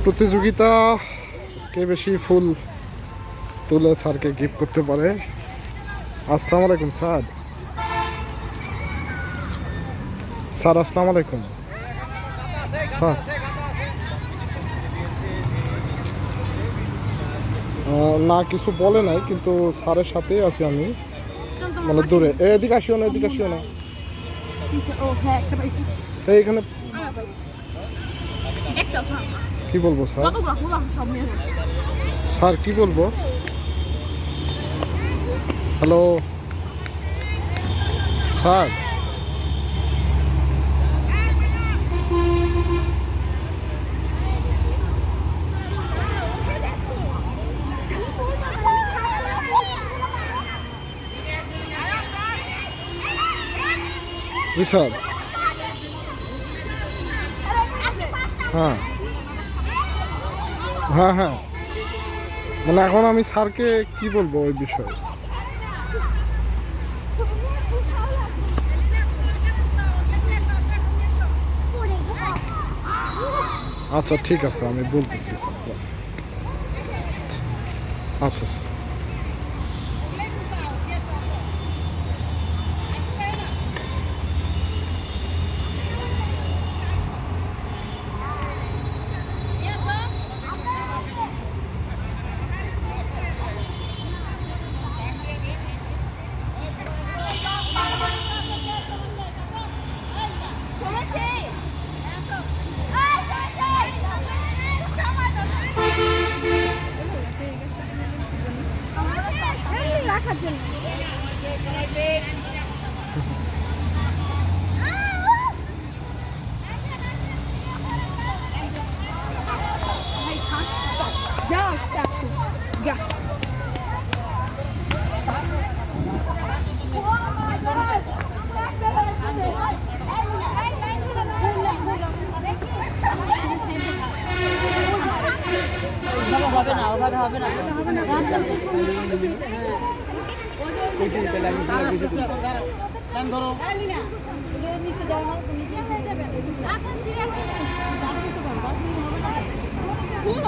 প্রতিযোগিতা কে বেশি ফুল তুলে স্যারকে গিফট করতে পারে। আসসালামু আলাইকুম স্যার। স্যার আসসালামু আলাইকুম স্যার। না কিছু বলে নাই, কিন্তু স্যারের সাথেই আছি আমি, মানে দূরে। এদিকে আসিও না, এদিকে আসিও না। এইখানে কি বলবো স্যার? স্যার কি বলবো? Hello sir. জি স্যার। হ্যাঁ হ্যাঁ হ্যাঁ, মানে এখন আমি স্যারকে কি বলবো ওই বিষয়ে? আচ্ছা ঠিক আছে, আমি বলতেছি স্যার। আচ্ছা স্যার। রাখার জন্য যা যা হবে না, ওভাবে হবে না, ধরো ফুল